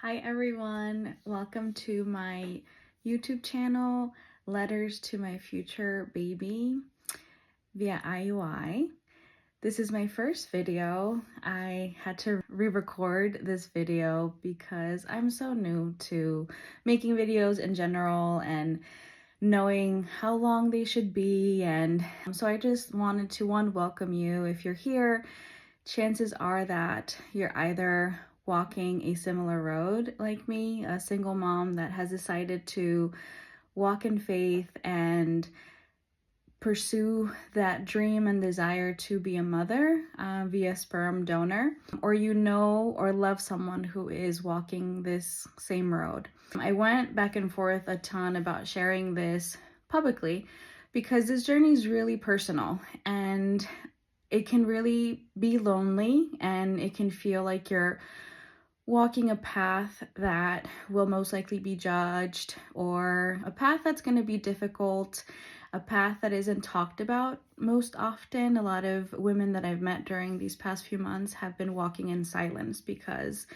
Hi everyone, welcome to my YouTube channel, Letters to My Future Baby via IUI. This is my first video. I had to re-record this video because I'm so new to making videos in general and knowing how long they should be, and so I just wanted to welcome you. If you're here, chances are that you're either walking a similar road like me, a single mom that has decided to walk in faith and pursue that dream and desire to be a mother via sperm donor, or you know or love someone who is walking this same road. I went back and forth a ton about sharing this publicly because this journey is really personal and it can really be lonely, and it can feel like you're walking a path that will most likely be judged, or a path that's going to be difficult, a path that isn't talked about most often. A lot of women that I've met during these past few months have been walking in silence because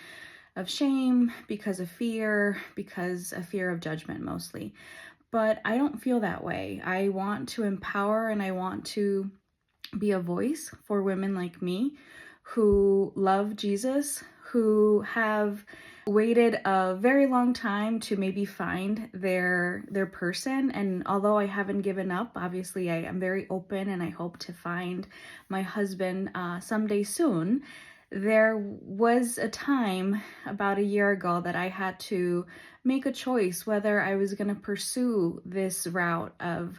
of shame, because of fear of judgment mostly. But I don't feel that way. I want to empower and I want to be a voice for women like me who love Jesus, who have waited a very long time to maybe find their person. And although I haven't given up, obviously I am very open and I hope to find my husband someday soon. There was a time about a year ago that I had to make a choice whether I was going to pursue this route of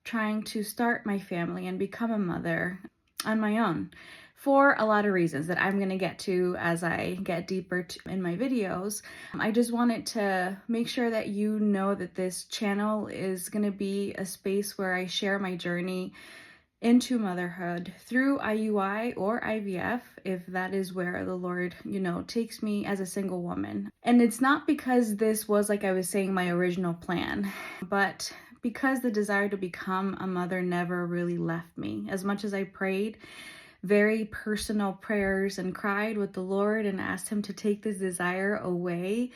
trying to start my family and become a mother on my own, for a lot of reasons that I'm going to get to as I get deeper in my videos. I just wanted to make sure that you know that this channel is going to be a space where I share my journey into motherhood through IUI or IVF, if that is where the Lord, takes me as a single woman. And it's not because this was, like I was saying, my original plan, but because the desire to become a mother never really left me. As much as I prayed very personal prayers and cried with the Lord and asked him to take this desire away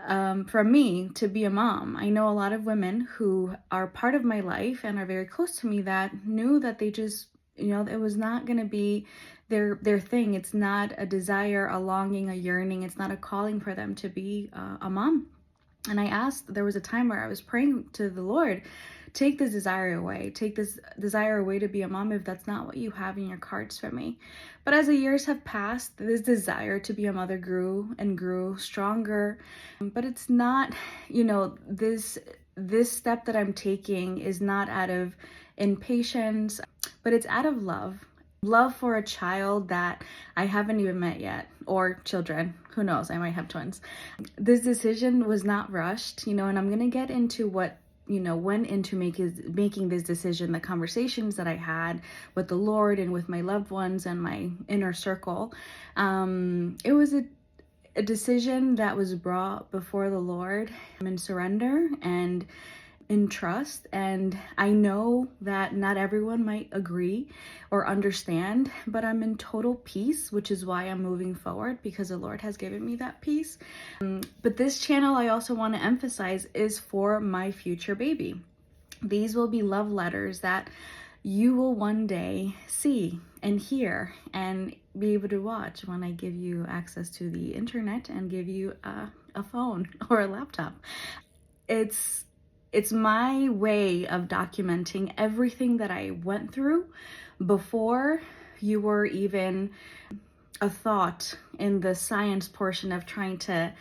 from me to be a mom. I know a lot of women who are part of my life and are very close to me that knew that they just, it was not going to be their thing. It's not a desire, a longing, a yearning. It's not a calling for them to be a mom. And I asked, there was a time where I was praying to the Lord, take this desire away to be a mom if that's not what you have in your cards for me. But as the years have passed, this desire to be a mother grew and grew stronger. But it's not, this step that I'm taking is not out of impatience, but it's out of love for a child that I haven't even met yet, or children. Who knows? I might have twins. This decision was not rushed, and I'm going to get into what, went into making this decision, the conversations that I had with the Lord and with my loved ones and my inner circle. It was a decision that was brought before the Lord in surrender and in trust. And I know that not everyone might agree or understand, but I'm in total peace, which is why I'm moving forward, because the Lord has given me that peace. But this channel, I also want to emphasize, is for my future baby. These will be love letters that you will one day see and hear and be able to watch when I give you access to the internet and give you a phone or a laptop. It's my way of documenting everything that I went through before you were even a thought in the science portion of trying to,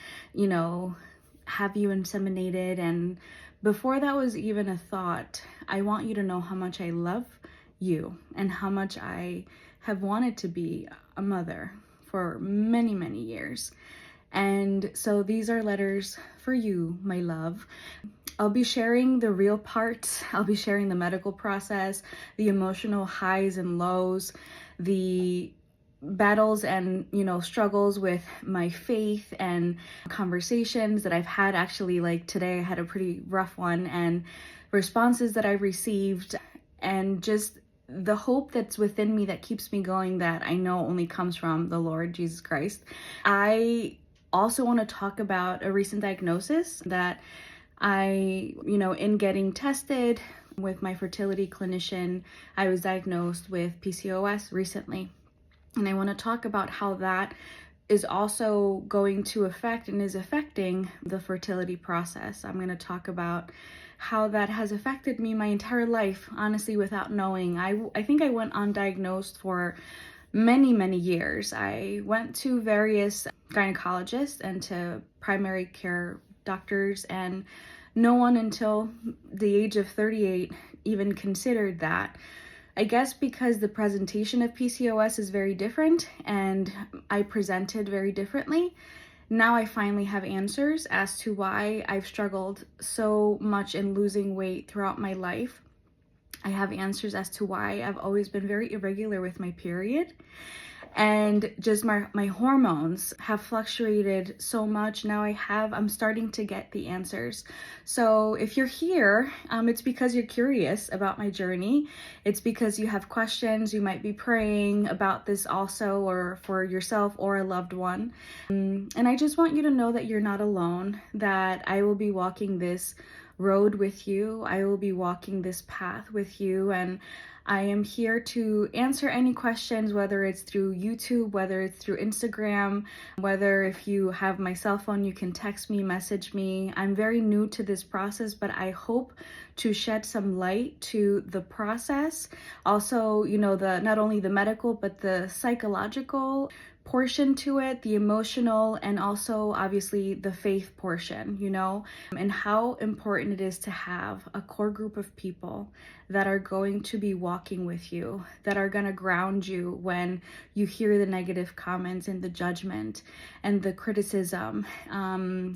have you inseminated. And before that was even a thought, I want you to know how much I love you and how much I have wanted to be a mother for many, many years. And so these are letters for you, my love. I'll be sharing the real parts. I'll be sharing the medical process, the emotional highs and lows, the battles and, struggles with my faith, and conversations that I've had. Actually, like today, I had a pretty rough one, and responses that I've received, and just the hope that's within me that keeps me going, that I know only comes from the Lord Jesus Christ. I also want to talk about a recent diagnosis that in getting tested with my fertility clinician, I was diagnosed with PCOS recently. And I want to talk about how that is also going to affect and is affecting the fertility process. I'm going to talk about how that has affected me my entire life, honestly, without knowing. I think I went undiagnosed for many years. I went to various gynecologists and to primary care doctors, and no one until the age of 38 even considered that. I guess because the presentation of PCOS is very different and I presented very differently. Now I finally have answers as to why I've struggled so much in losing weight throughout my life. I have answers as to why I've always been very irregular with my period. And just my hormones have fluctuated so much. Now I'm starting to get the answers. So if you're here, it's because you're curious about my journey. It's because you have questions. You might be praying about this also, or for yourself or a loved one. And I just want you to know that you're not alone, that I will be walking this road with you. I will be walking this path with you, and I am here to answer any questions, whether it's through YouTube, whether it's through Instagram, whether if you have my cell phone, you can text me, message me. I'm very new to this process, but I hope to shed some light to the process. Also, not only the medical, but the psychological portion to it, the emotional, and also obviously the faith portion, and how important it is to have a core group of people that are going to be walking with you, that are going to ground you when you hear the negative comments and the judgment and the criticism.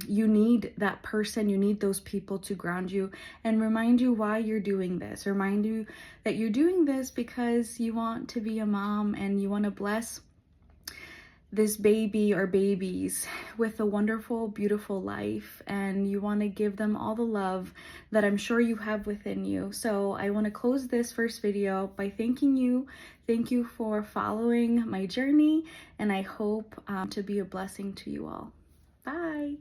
You need that person, you need those people to ground you and remind you why you're doing this, remind you that you're doing this because you want to be a mom and you want to bless this baby or babies with a wonderful, beautiful life, and you want to give them all the love that I'm sure you have within you. So I want to close this first video by thanking you. Thank you for following my journey, and I hope to be a blessing to you all. Bye.